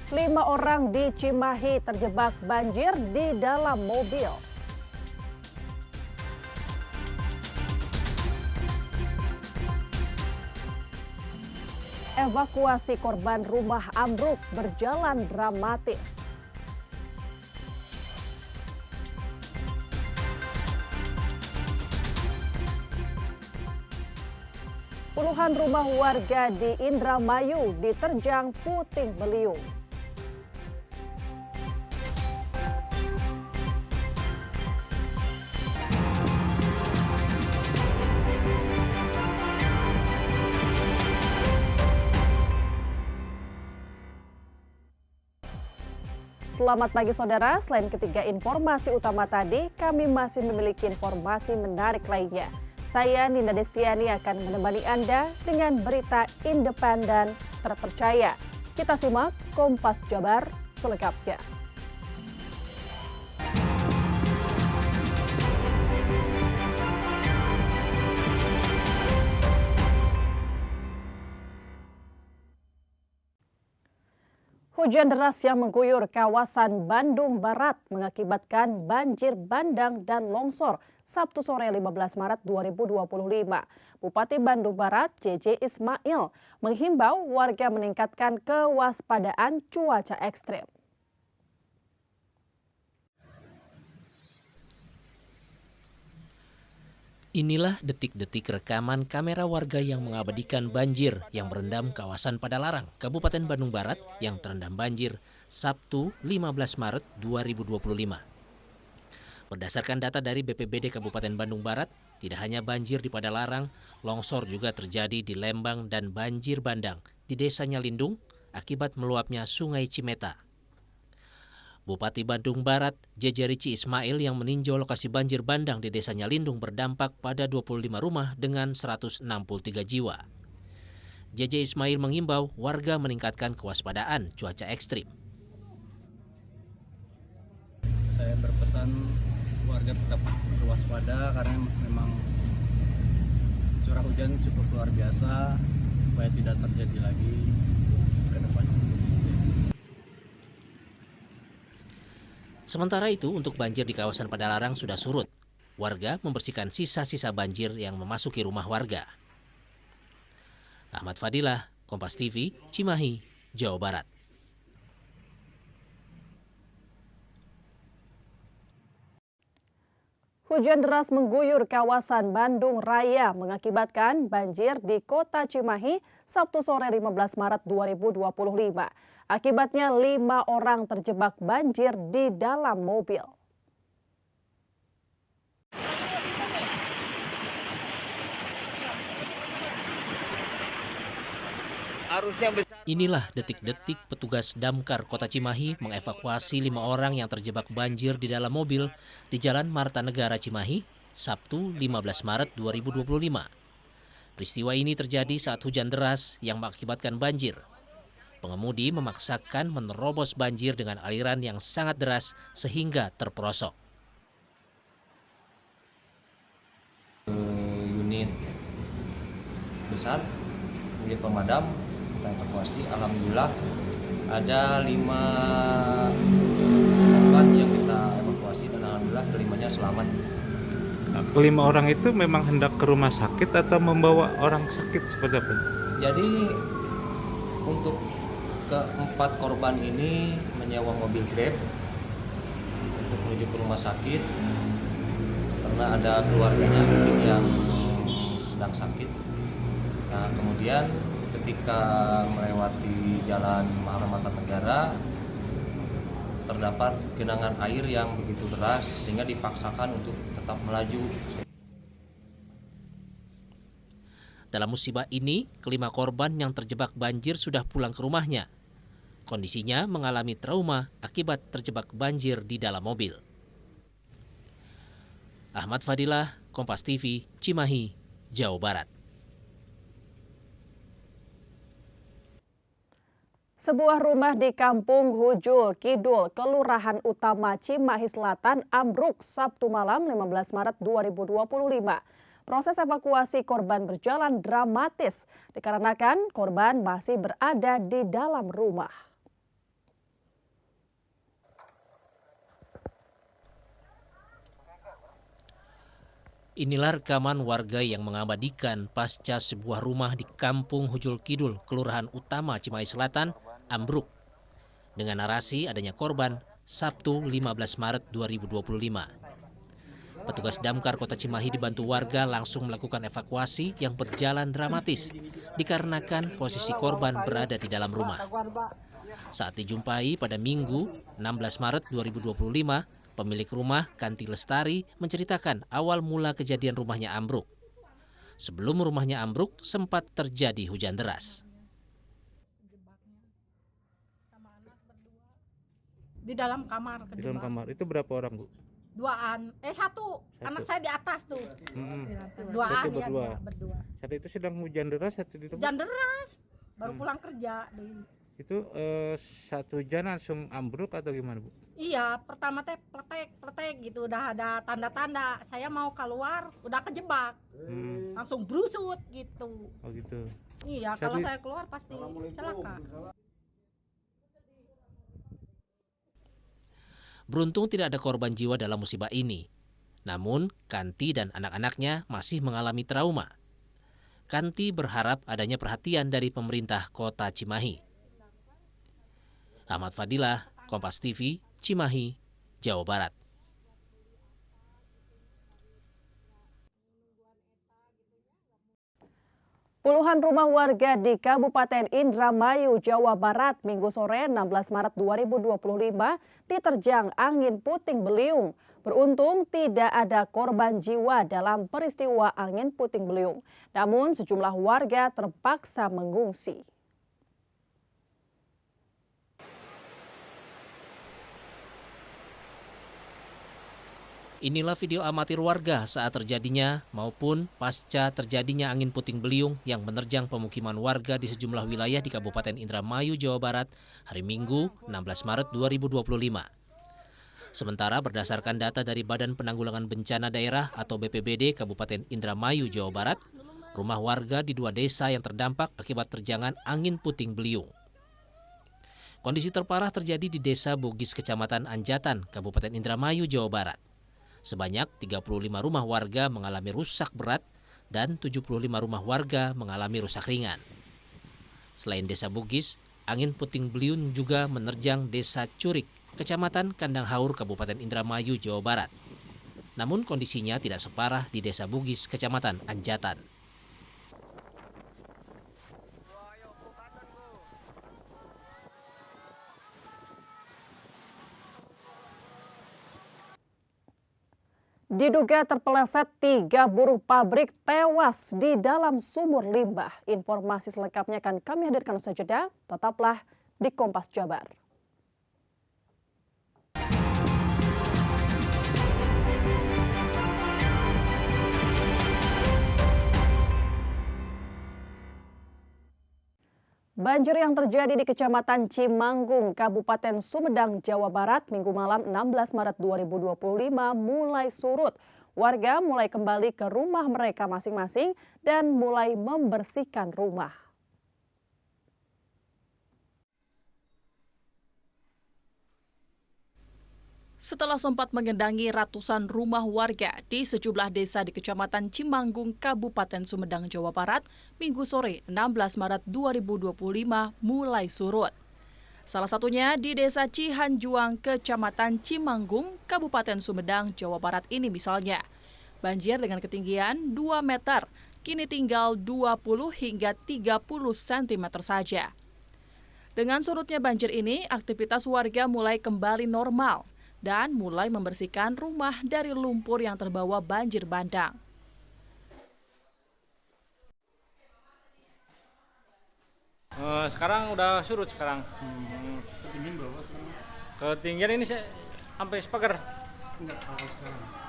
5 orang di Cimahi terjebak banjir di dalam mobil. Evakuasi korban rumah ambruk berjalan dramatis. Puluhan rumah warga di Indramayu diterjang puting beliung. Selamat pagi saudara, selain ketiga informasi utama tadi, kami masih memiliki informasi menarik lainnya. Saya Ninda Destiani akan menemani Anda dengan berita independen terpercaya. Kita simak Kompas Jabar selengkapnya. Hujan deras yang mengguyur kawasan Bandung Barat mengakibatkan banjir bandang dan longsor Sabtu sore 15 Maret 2025. Bupati Bandung Barat JJ Ismail menghimbau warga meningkatkan kewaspadaan cuaca ekstrim. Inilah detik-detik rekaman kamera warga yang mengabadikan banjir yang merendam kawasan Padalarang, Kabupaten Bandung Barat yang terendam banjir Sabtu 15 Maret 2025. Berdasarkan data dari BPBD Kabupaten Bandung Barat, tidak hanya banjir di Padalarang, longsor juga terjadi di Lembang dan banjir bandang di Desa Nyalindung akibat meluapnya Sungai Cimeta. Bupati Bandung Barat, JJ Rici Ismail yang meninjau lokasi banjir bandang di Desa Nyalindung berdampak pada 25 rumah dengan 163 jiwa. JJ Ismail mengimbau warga meningkatkan kewaspadaan cuaca ekstrim. Saya berpesan warga tetap berwaspada karena memang curah hujan cukup luar biasa supaya tidak terjadi lagi ke depan. Sementara itu, untuk banjir di kawasan Padalarang sudah surut. Warga membersihkan sisa-sisa banjir yang memasuki rumah warga. Ahmad Fadilah, Kompas TV, Cimahi, Jawa Barat. Hujan deras mengguyur kawasan Bandung Raya mengakibatkan banjir di kota Cimahi Sabtu sore 15 Maret 2025. Akibatnya 5 orang terjebak banjir di dalam mobil. Inilah detik-detik petugas damkar Kota Cimahi mengevakuasi 5 orang yang terjebak banjir di dalam mobil di Jalan Martanegara Cimahi, Sabtu 15 Maret 2025. Peristiwa ini terjadi saat hujan deras yang mengakibatkan banjir. Pengemudi memaksakan menerobos banjir dengan aliran yang sangat deras sehingga terperosok. Unit besar, unit pemadam, kita evakuasi. Alhamdulillah ada 5 korban yang kita evakuasi dan alhamdulillah kelimanya selamat. Kelima orang itu memang hendak ke rumah sakit atau membawa orang sakit seperti apa? Jadi untuk keempat korban ini menyewa mobil Grab untuk menuju ke rumah sakit karena ada keluarganya mungkin yang sedang sakit. Nah, kemudian ketika melewati jalan Martanegara terdapat genangan air yang begitu deras sehingga dipaksakan untuk tetap melaju. Dalam musibah ini, kelima korban yang terjebak banjir sudah pulang ke rumahnya. Kondisinya mengalami trauma akibat terjebak banjir di dalam mobil. Ahmad Fadilah, Kompas TV, Cimahi, Jawa Barat. Sebuah rumah di Kampung Hujul Kidul, Kelurahan Utama Cimahi Selatan ambruk Sabtu malam 15 Maret 2025. Proses evakuasi korban berjalan dramatis dikarenakan korban masih berada di dalam rumah. Inilah rekaman warga yang mengabadikan pasca sebuah rumah di Kampung Hujul Kidul, Kelurahan Utama Cimahi Selatan, ambruk. Dengan narasi adanya korban Sabtu 15 Maret 2025. Petugas damkar Kota Cimahi dibantu warga langsung melakukan evakuasi yang berjalan dramatis dikarenakan posisi korban berada di dalam rumah. Saat dijumpai pada Minggu 16 Maret 2025, pemilik rumah, Kanti Lestari, menceritakan awal mula kejadian rumahnya ambruk. Sebelum rumahnya ambruk, sempat terjadi hujan deras. Di dalam kamar kejebak. Di dalam kamar itu berapa orang, Bu? Satu. Anak saya di atas tuh. Itu berdua. Berdua. Saat itu sedang hujan deras atau di rumah? Hujan deras. Baru pulang kerja. Itu saat hujan langsung ambruk atau gimana, Bu? Iya, pertama teh pletek gitu, udah ada tanda-tanda. Saya mau keluar, udah kejebak. Langsung brusut gitu. Oh gitu. Iya, kalau saya keluar pasti celaka. Beruntung tidak ada korban jiwa dalam musibah ini. Namun, Kanti dan anak-anaknya masih mengalami trauma. Kanti berharap adanya perhatian dari pemerintah Kota Cimahi. Ahmad Fadilah, Kompas TV, Cimahi, Jawa Barat. Puluhan rumah warga di Kabupaten Indramayu, Jawa Barat, Minggu sore 16 Maret 2025 diterjang angin puting beliung. Beruntung tidak ada korban jiwa dalam peristiwa angin puting beliung. Namun sejumlah warga terpaksa mengungsi. Inilah video amatir warga saat terjadinya maupun pasca terjadinya angin puting beliung yang menerjang pemukiman warga di sejumlah wilayah di Kabupaten Indramayu, Jawa Barat, hari Minggu 16 Maret 2025. Sementara berdasarkan data dari Badan Penanggulangan Bencana Daerah atau BPBD Kabupaten Indramayu, Jawa Barat, rumah warga di 2 desa yang terdampak akibat terjangan angin puting beliung. Kondisi terparah terjadi di Desa Bugis, Kecamatan Anjatan, Kabupaten Indramayu, Jawa Barat. Sebanyak 35 rumah warga mengalami rusak berat dan 75 rumah warga mengalami rusak ringan. Selain Desa Bugis, angin puting beliung juga menerjang Desa Curik, Kecamatan Kandang Haur, Kabupaten Indramayu, Jawa Barat. Namun kondisinya tidak separah di Desa Bugis, Kecamatan Anjatan. Diduga terpeleset 3 buruh pabrik tewas di dalam sumur limbah. Informasi selengkapnya akan kami hadirkan usai jeda. Tetaplah di Kompas Jabar. Banjir yang terjadi di Kecamatan Cimanggung, Kabupaten Sumedang, Jawa Barat, Minggu malam 16 Maret 2025 mulai surut. Warga mulai kembali ke rumah mereka masing-masing dan mulai membersihkan rumah. Setelah sempat mengendangi ratusan rumah warga di sejumlah desa di Kecamatan Cimanggung, Kabupaten Sumedang, Jawa Barat, Minggu sore 16 Maret 2025 mulai surut. Salah satunya di Desa Cihanjuang, Kecamatan Cimanggung, Kabupaten Sumedang, Jawa Barat ini misalnya. Banjir dengan ketinggian 2 meter, kini tinggal 20 hingga 30 cm saja. Dengan surutnya banjir ini, aktivitas warga mulai kembali normal dan mulai membersihkan rumah dari lumpur yang terbawa banjir bandang. Sekarang udah surut sekarang. Ketinggian berapa sekarang? Ketinggian ini sampai sepagar. Enggak,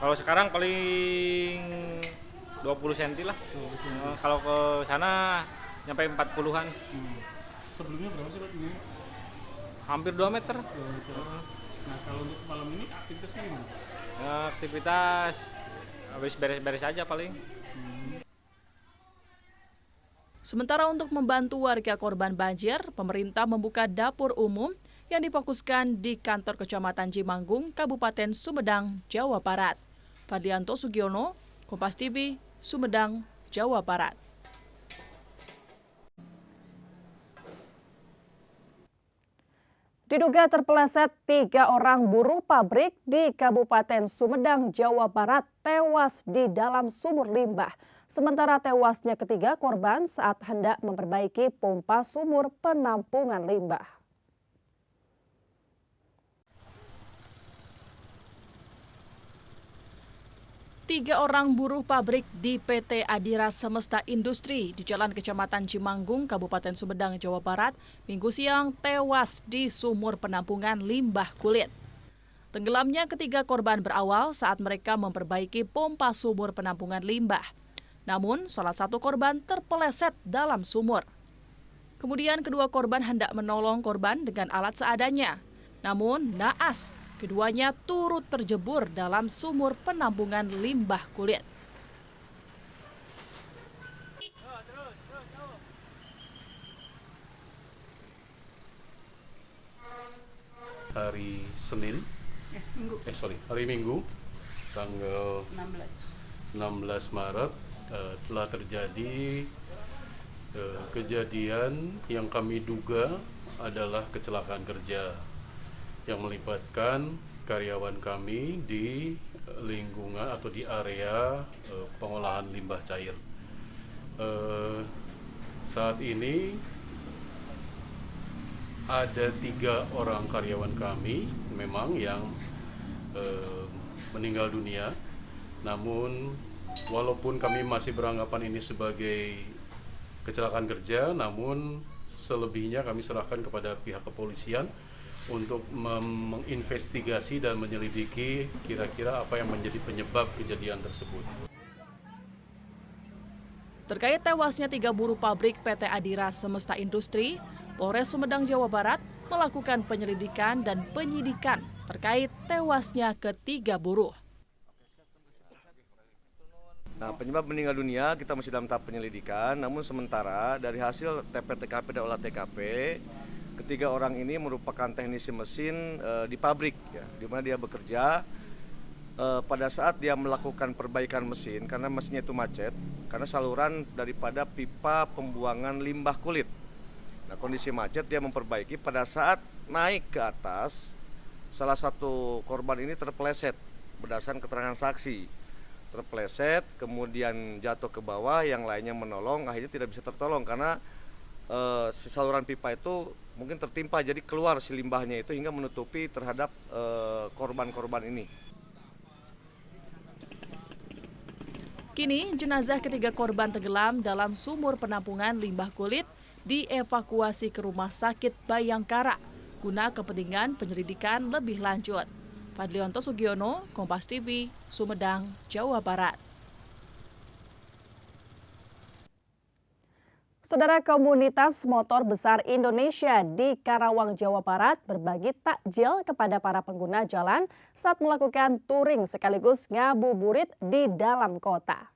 Kalau sekarang paling 20 cm lah. Kalau ke sana nyampe 40-an. Sebelumnya berapa sih Pak tingginya? Hampir 2 meter. Nah, kalau untuk malam ini aktivitasnya gimana? Aktivitas habis beres-beres aja paling. Sementara untuk membantu warga korban banjir, pemerintah membuka dapur umum yang difokuskan di kantor Kecamatan Cimanggung, Kabupaten Sumedang, Jawa Barat. Fadlianto Sugiono, Kompas TV, Sumedang, Jawa Barat. Diduga terpeleset 3 orang buruh pabrik di Kabupaten Sumedang, Jawa Barat tewas di dalam sumur limbah. Sementara tewasnya ketiga korban saat hendak memperbaiki pompa sumur penampungan limbah. Tiga orang buruh pabrik di PT Adira Semesta Industri di Jalan Kecamatan Cimanggung, Kabupaten Sumedang, Jawa Barat, Minggu siang tewas di sumur penampungan limbah kulit. Tenggelamnya ketiga korban berawal saat mereka memperbaiki pompa sumur penampungan limbah. Namun, salah satu korban terpeleset dalam sumur. Kemudian kedua korban hendak menolong korban dengan alat seadanya. Namun, naas. Keduanya turut terjebur dalam sumur penampungan limbah kulit. Hari Senin, hari Minggu, tanggal 16 Maret telah terjadi kejadian yang kami duga adalah kecelakaan kerja yang melibatkan karyawan kami di lingkungan atau di area pengolahan limbah cair. Saat ini ada 3 orang karyawan kami memang yang meninggal dunia. Namun walaupun kami masih beranggapan ini sebagai kecelakaan kerja, namun selebihnya kami serahkan kepada pihak kepolisian untuk menginvestigasi dan menyelidiki kira-kira apa yang menjadi penyebab kejadian tersebut. Terkait tewasnya 3 buruh pabrik PT Adira Semesta Industri, Polres Sumedang, Jawa Barat melakukan penyelidikan dan penyidikan terkait tewasnya ketiga buruh. Nah, penyebab meninggal dunia kita masih dalam tahap penyelidikan, namun sementara dari hasil TP-TKP dan olah TKP, ketiga orang ini merupakan teknisi mesin di pabrik, ya, di mana dia bekerja. Pada saat dia melakukan perbaikan mesin, karena mesinnya itu macet, karena saluran daripada pipa pembuangan limbah kulit. Nah, kondisi macet dia memperbaiki. Pada saat naik ke atas, salah satu korban ini terpeleset berdasarkan keterangan saksi. Terpeleset, kemudian jatuh ke bawah, yang lainnya menolong, akhirnya tidak bisa tertolong karena si saluran pipa itu mungkin tertimpa, jadi keluar si limbahnya itu hingga menutupi terhadap korban-korban ini. Kini jenazah ketiga korban tenggelam dalam sumur penampungan limbah kulit dievakuasi ke Rumah Sakit Bayangkara guna kepentingan penyelidikan lebih lanjut. Fadlionto Sugiono, Kompas TV, Sumedang, Jawa Barat. Saudara, komunitas motor besar Indonesia di Karawang, Jawa Barat berbagi takjil kepada para pengguna jalan saat melakukan touring sekaligus ngabuburit di dalam kota.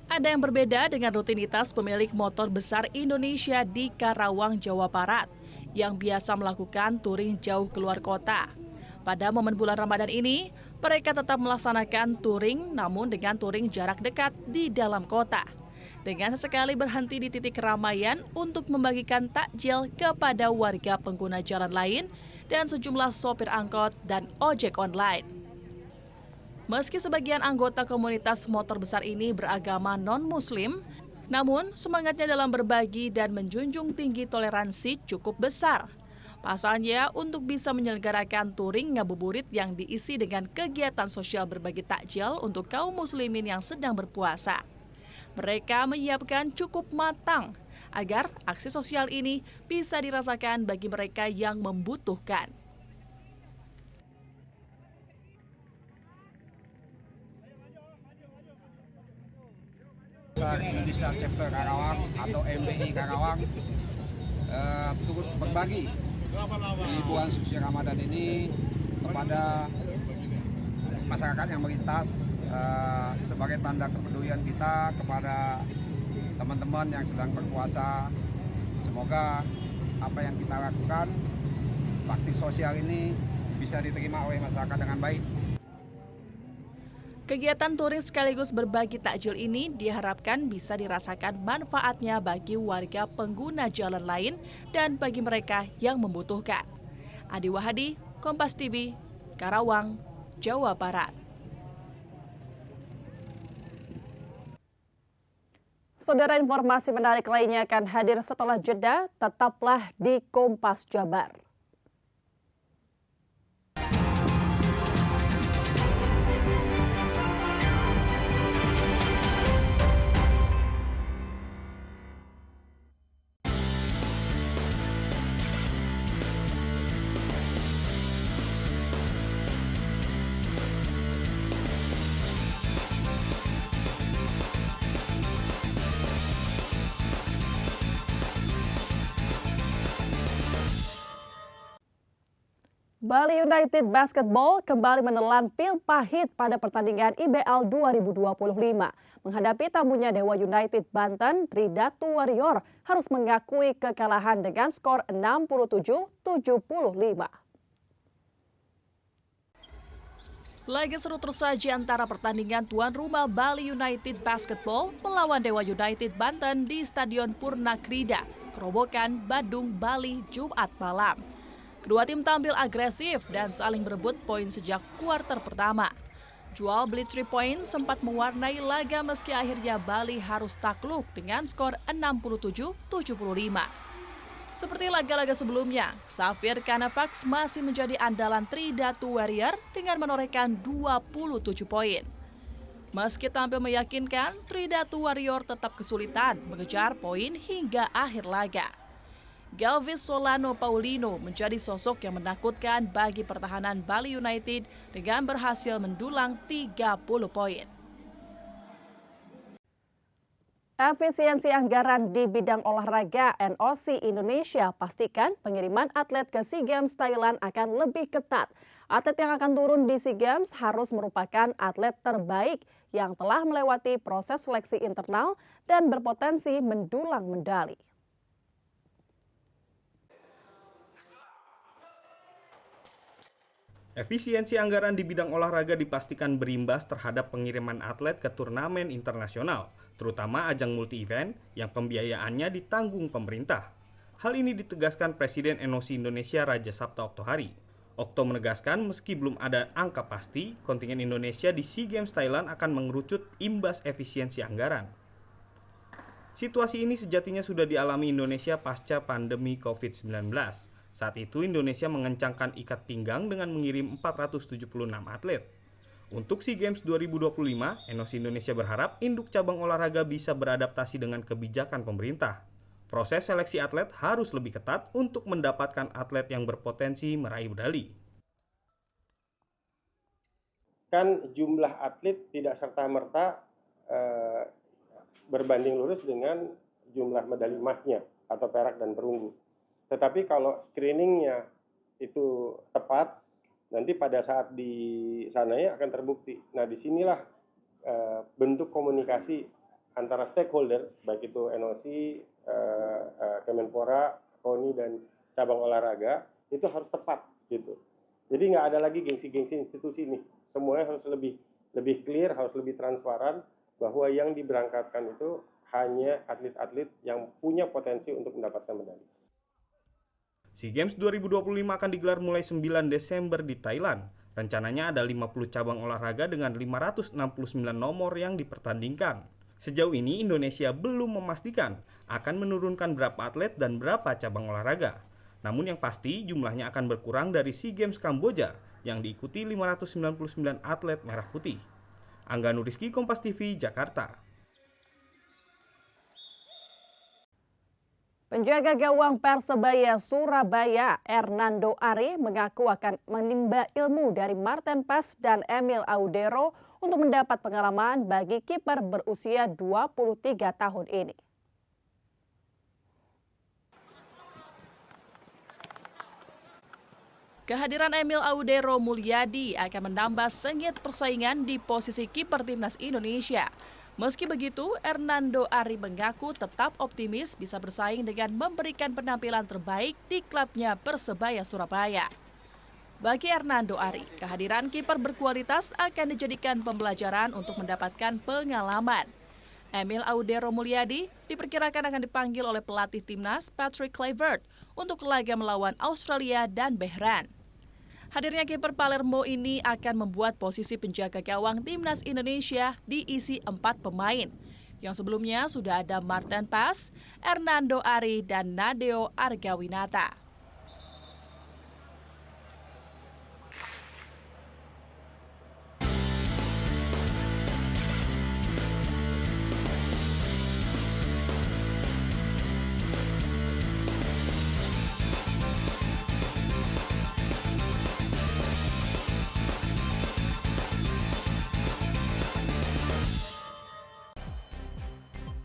Ada yang berbeda dengan rutinitas pemilik motor besar Indonesia di Karawang, Jawa Barat yang biasa melakukan touring jauh keluar kota. Pada momen bulan Ramadan ini, mereka tetap melaksanakan touring namun dengan touring jarak dekat di dalam kota. Dengan sesekali berhenti di titik keramaian untuk membagikan takjil kepada warga pengguna jalan lain dan sejumlah sopir angkot dan ojek online. Meski sebagian anggota komunitas motor besar ini beragama non-muslim, namun semangatnya dalam berbagi dan menjunjung tinggi toleransi cukup besar. Pasalnya, untuk bisa menyelenggarakan touring ngabuburit yang diisi dengan kegiatan sosial berbagi takjil untuk kaum muslimin yang sedang berpuasa. Mereka menyiapkan cukup matang agar aksi sosial ini bisa dirasakan bagi mereka yang membutuhkan. Indonesia Chapter Karawang atau MBI Karawang turut berbagi di bulan suci Ramadan ini kepada masyarakat yang melintas sebagai tanda kepedulian kita kepada teman-teman yang sedang berpuasa. Semoga apa yang kita lakukan, bakti sosial ini bisa diterima oleh masyarakat dengan baik. Kegiatan touring sekaligus berbagi takjil ini diharapkan bisa dirasakan manfaatnya bagi warga pengguna jalan lain dan bagi mereka yang membutuhkan. Adi Wahadi, Kompas TV, Karawang, Jawa Barat. Saudara, informasi menarik lainnya akan hadir setelah jeda. Tetaplah di Kompas Jabar. Bali United Basketball kembali menelan pil pahit pada pertandingan IBL 2025. Menghadapi tamunya Dewa United Banten, Tridatu Warrior harus mengakui kekalahan dengan skor 67-75. Laga seru tersaji antara pertandingan tuan rumah Bali United Basketball melawan Dewa United Banten di Stadion Purnakrida, Kerobokan, Badung, Bali, Jumat malam. Kedua tim tampil agresif dan saling berebut poin sejak kuarter pertama. Jual beli 3 point sempat mewarnai laga meski akhirnya Bali harus takluk dengan skor 67-75. Seperti laga-laga sebelumnya, Safir Kanavax masih menjadi andalan Tridatu Warrior dengan menorehkan 27 poin. Meski tampil meyakinkan, Tridatu Warrior tetap kesulitan mengejar poin hingga akhir laga. Galvis Solano Paulino menjadi sosok yang menakutkan bagi pertahanan Bali United dengan berhasil mendulang 30 poin. Efisiensi anggaran di bidang olahraga NOC Indonesia pastikan pengiriman atlet ke SEA Games Thailand akan lebih ketat. Atlet yang akan turun di SEA Games harus merupakan atlet terbaik yang telah melewati proses seleksi internal dan berpotensi mendulang medali. Efisiensi anggaran di bidang olahraga dipastikan berimbas terhadap pengiriman atlet ke turnamen internasional, terutama ajang multi-event yang pembiayaannya ditanggung pemerintah. Hal ini ditegaskan Presiden NOC Indonesia Raja Sabta Oktohari. Okto menegaskan meski belum ada angka pasti, kontingen Indonesia di SEA Games Thailand akan mengerucut imbas efisiensi anggaran. Situasi ini sejatinya sudah dialami Indonesia pasca pandemi COVID-19. Saat itu Indonesia mengencangkan ikat pinggang dengan mengirim 476 atlet. Untuk SEA Games 2025, NOC Indonesia berharap induk cabang olahraga bisa beradaptasi dengan kebijakan pemerintah. Proses seleksi atlet harus lebih ketat untuk mendapatkan atlet yang berpotensi meraih medali. Kan jumlah atlet tidak serta-merta berbanding lurus dengan jumlah medali emasnya atau perak dan perunggu. Tetapi kalau screeningnya itu tepat, nanti pada saat di sananya akan terbukti. Nah, disinilah bentuk komunikasi antara stakeholder, baik itu NOC, Kemenpora, KONI, dan cabang olahraga, itu harus tepat gitu. Jadi nggak ada lagi gengsi-gengsi institusi nih. Semuanya harus lebih clear, harus lebih transparan, bahwa yang diberangkatkan itu hanya atlet-atlet yang punya potensi untuk mendapatkan medali. SEA Games 2025 akan digelar mulai 9 Desember di Thailand. Rencananya ada 50 cabang olahraga dengan 569 nomor yang dipertandingkan. Sejauh ini Indonesia belum memastikan akan menurunkan berapa atlet dan berapa cabang olahraga. Namun yang pasti jumlahnya akan berkurang dari SEA Games Kamboja yang diikuti 599 atlet merah putih. Angga Nuriski, Kompas TV, Jakarta. Penjaga gawang Persebaya Surabaya, Hernando Ari, mengaku akan menimba ilmu dari Martin Paes dan Emil Audero untuk mendapat pengalaman bagi kiper berusia 23 tahun ini. Kehadiran Emil Audero Mulyadi akan menambah sengit persaingan di posisi kiper timnas Indonesia. Meski begitu, Hernando Ari mengaku tetap optimis bisa bersaing dengan memberikan penampilan terbaik di klubnya Persebaya Surabaya. Bagi Hernando Ari, kehadiran kiper berkualitas akan dijadikan pembelajaran untuk mendapatkan pengalaman. Emil Audero Mulyadi diperkirakan akan dipanggil oleh pelatih timnas Patrick Kluivert untuk laga melawan Australia dan Bahrain. Hadirnya kiper Palermo ini akan membuat posisi penjaga gawang timnas Indonesia diisi 4 pemain. Yang sebelumnya sudah ada Martin Paes, Hernando Ari, dan Nadeo Argawinata.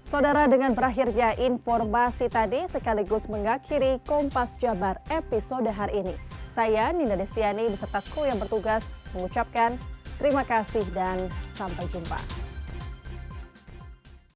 Saudara, dengan berakhirnya informasi tadi sekaligus mengakhiri Kompas Jabar episode hari ini. Saya Nina Destiani beserta kru yang bertugas mengucapkan terima kasih dan sampai jumpa.